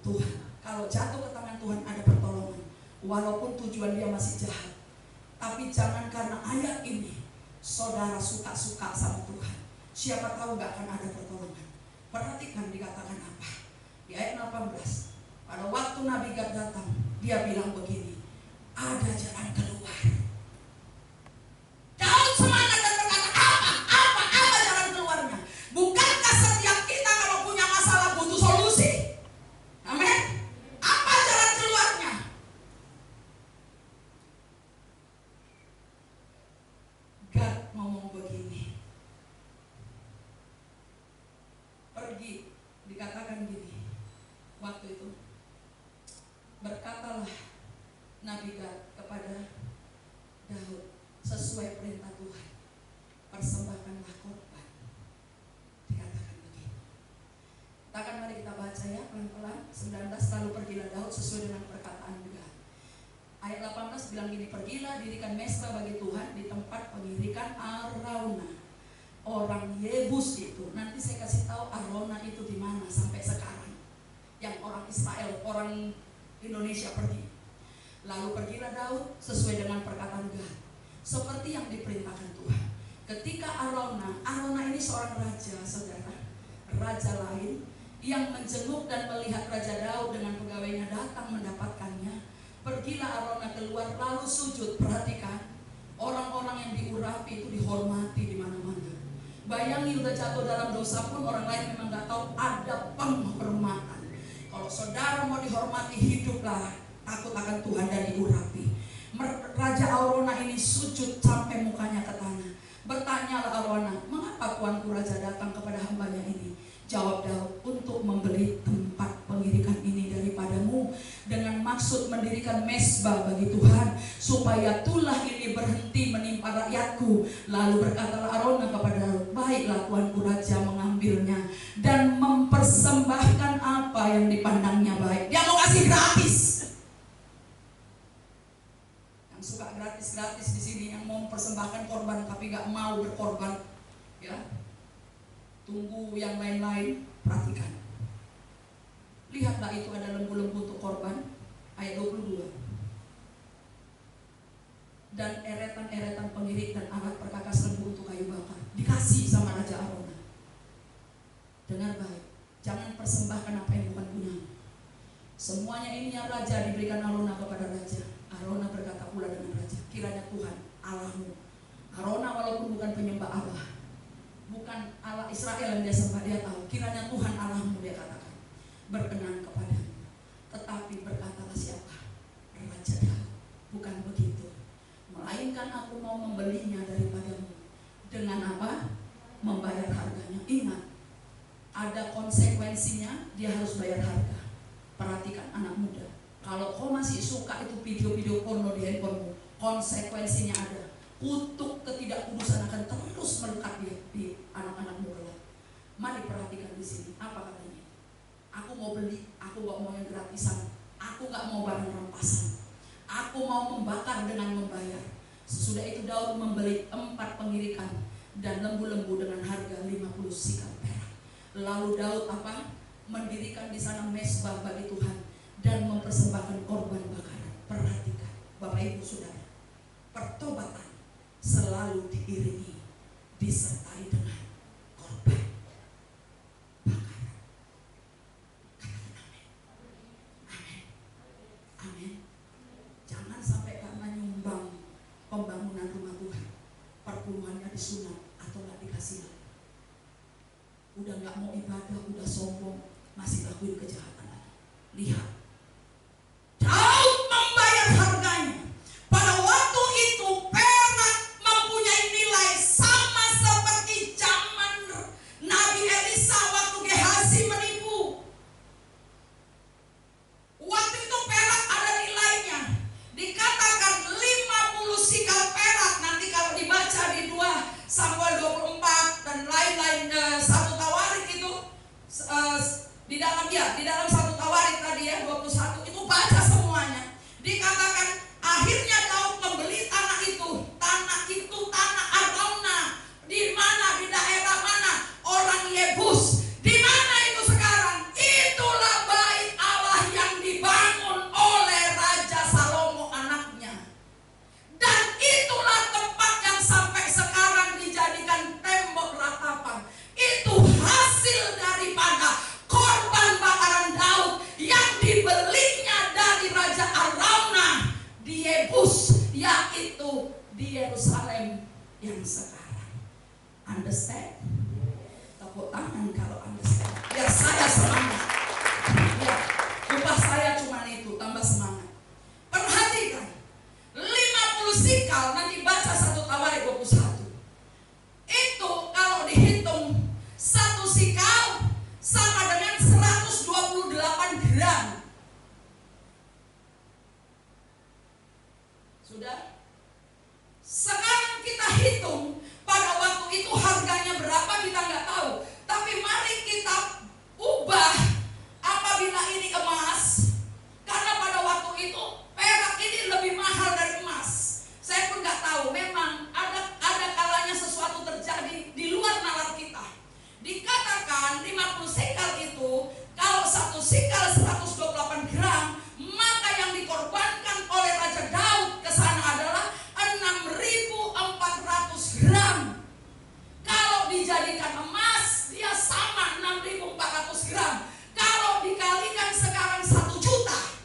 Tuhan. Kalau jatuh ke tangan Tuhan ada pertolongan, walaupun tujuan dia masih jahat. Tapi jangan karena ayat ini saudara suka-suka sama Tuhan. Siapa tahu gak akan ada pertolongan. Perhatikan dikatakan apa di ayat 18. Pada waktu Nabi Gad datang, dia bilang begini, ada jalan keluar. Daud semangat dan berkata, apa jalan keluarnya? Bukankah setiap kita kalau punya masalah butuh solusi? Amin. Apa jalan keluarnya? Gad ngomong begini, pergi, dikatakan gini, waktu itu berkatalah Nabi Gad kepada Daud, sesuai perintah Tuhan, persembahkanlah korban. Dikatakan begini. Katakan, mari kita baca ya pelan-pelan. 19, lalu pergilah Daud sesuai dengan perkataan Gad. Ayat 18 bilang gini, pergilah dirikan mesbah bagi Tuhan di tempat pengirikan Arauna, orang Yebus itu. Nanti saya kasih tahu Arauna itu di mana sampai sekarang. Yang orang Israel, orang Indonesia pergi. Lalu pergilah Daud sesuai dengan perkataan Gad, seperti yang diperintahkan Tuhan. Ketika Arauna ini seorang raja, saudara, raja lain yang menjenguk dan melihat Raja Daud dengan pegawainya datang mendapatkannya. Pergilah Arauna keluar lalu sujud. Perhatikan, orang-orang yang diurapi itu dihormati di mana-mana. Bayangin udah jatuh dalam dosa pun orang lain memang gak tahu ada penghormatan. Kalau saudara mau dihormati, hiduplah takut akan Tuhan dan diurapi. Raja Arauna ini sujud sampai mukanya ke tanah. Bertanyalah Arauna, mengapa tuanku raja datang kepada hambanya ini? Jawab Daud, untuk membeli tempat pengirikan ini daripadamu dengan maksud mendirikan mesbah bagi Tuhan, supaya tulah ini berhenti menimpa rakyatku. Lalu berkatalah Arauna kepada Daud, baiklah tuanku raja mengambilnya dan mempersembahkan apa yang dipandangnya baik. Dia mau kasih gratis. Suka gratis-gratis di sini, yang mau mempersembahkan korban tapi gak mau berkorban, ya. Tunggu yang lain-lain. Perhatikan. Lihatlah itu ada lembu-lembu untuk korban. Ayat 22. Dan eretan-eretan pengirik dan alat perkakas lembu untuk kayu bakar dikasih sama Raja Arauna. Dengar baik, jangan persembahkan apa yang bukan guna. Semuanya ini yang raja diberikan Arauna kepada raja. Arauna berkata pula dengan raja, kiranya Tuhan Allahmu. Arauna walaupun bukan penyembah Allah, bukan Allah Israel yang dia sembah, dia tahu kiranya Tuhan Allahmu, dia katakan, berkenan kepadamu. Tetapi berkatalah siapa? Raja Daud, bukan begitu, melainkan aku mau membelinya daripadamu. Dengan apa? Membayar harganya. Ingat, ada konsekuensinya, dia harus bayar harga. Perhatikan anak muda, kalau kau masih suka itu video-video porno di handphonemu, konsekuensinya ada. Kutuk ketidakkudusan akan terus melekat di anak-anakmu kelak. Mari perhatikan di sini, apa katanya? Aku mau beli, aku gak mau yang gratisan, aku gak mau barang rampasan, aku mau membakar dengan membayar. Sesudah itu Daud membeli 4 pengirikan dan lembu-lembu dengan harga 50 sikal perak. Lalu Daud apa? Mendirikan di sana mezbah bagi Tuhan dan mempersembahkan korban bakaran. Perhatikan, Bapak Ibu Saudara, pertobatan selalu diiringi, disertai dengan korban bakaran. Katakan amin. Amin. Amin. Jangan sampai karena nyumbang pembangunan rumah Tuhan, perpuluhannya disunat atau gak dikasih lagi. Udah gak mau ibadah, udah sombong, masih lakuin kejahatan lagi. Lihat, Daud membayar harganya. Pada waktu itu perak mempunyai nilai sama seperti zaman Nabi Elisa waktu Gehazi menipu. Waktu itu perak ada nilainya, dikatakan 50 sikal perak. Nanti kalau dibaca di 2 Samuel 24 dan lain-lain, 1 Tawarik itu di dalam 1 Tawarik tadi ya 21 itu baca semuanya. Dikatakan akhirnya Daud membeli tanah itu tanah Arauna. Di mana? Di daerah mana? Orang Yebus. Di mana itu sekarang? Itulah bait Allah yang dibangun oleh Raja Salomo anaknya. Dan itulah tempat yang sampai sekarang dijadikan tembok ratapan. Itu hasil daripada korban bakaran Daud yang dibelinya dari Raja Arauna di Yebus, yaitu di Yerusalem yang sekarang. Understand? Tepuk tangan kalau understand. Biar saya semangat. Ya, upah saya cuma itu, tambah semangat. Perhatikan, 50 sikal, nanti baca 1 Tawarik 21. Itu kalau dihitung 1 sikal sama dengan 128 gram. Sudah? Sekarang kita hitung pada waktu itu harganya berapa kita nggak tahu. Tapi mari kita ubah apabila ini emas. Karena pada waktu itu perak ini lebih mahal dari emas. Saya pun nggak tahu. Memang ada kalanya sesuatu terjadi di luar nalar kita. Dikatakan 50 sikal itu, kalau 1 sikal 128 gram, maka yang dikorbankan oleh Raja Daud ke sana adalah 6.400 gram. Kalau dijadikan emas, dia sama 6.400 gram. Kalau dikalikan sekarang 1 juta,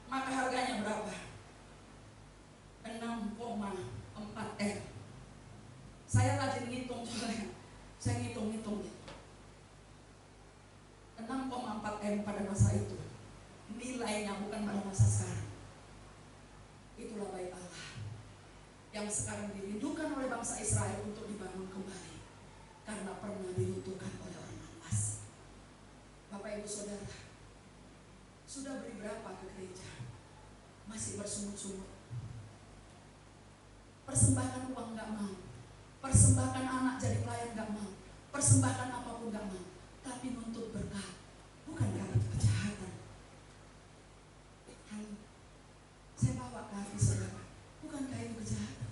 maka harganya berapa? 6,4 M. Saya rajin ngitung soalnya. Saya ngitung-ngitung gitu. 6,4 M pada masa itu. Nilainya bukan pada masa sekarang. Itulah bait Allah yang sekarang dirindukan oleh bangsa Israel untuk dibangun kembali, karena pernah diruntuhkan oleh orang asing. Bapak Ibu Saudara, sudah beri berapa ke gereja? Masih bersungut-sungut. Persembahkan uang gak mau, persembahkan anak jadi pelayan gak mau, persembahkan apapun gak mau, tapi nuntut berkat, bukan karena kejahatan. Saya bawa ke hati saudara, bukankah itu kejahatan?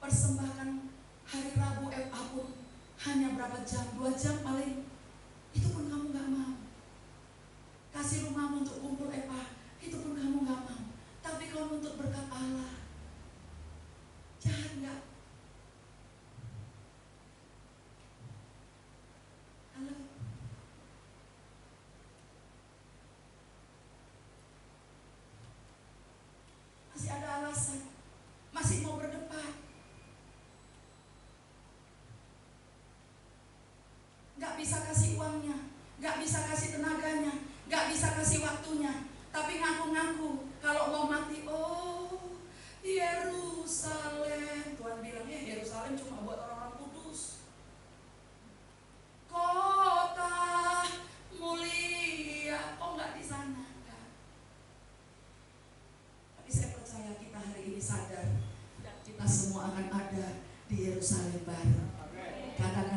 Persembahkan hari Rabu FA pun hanya berapa jam, 2 jam paling, itu pun kamu gak mau. Kasih rumahmu untuk kumpul FA, itu pun kamu gak mau. Tapi kau nuntut berkat Allah, jahat gak? Halo? Masih ada alasan, masih mau berdebat. Gak bisa sadar kita semua akan ada di Yerusalem baru. Katakan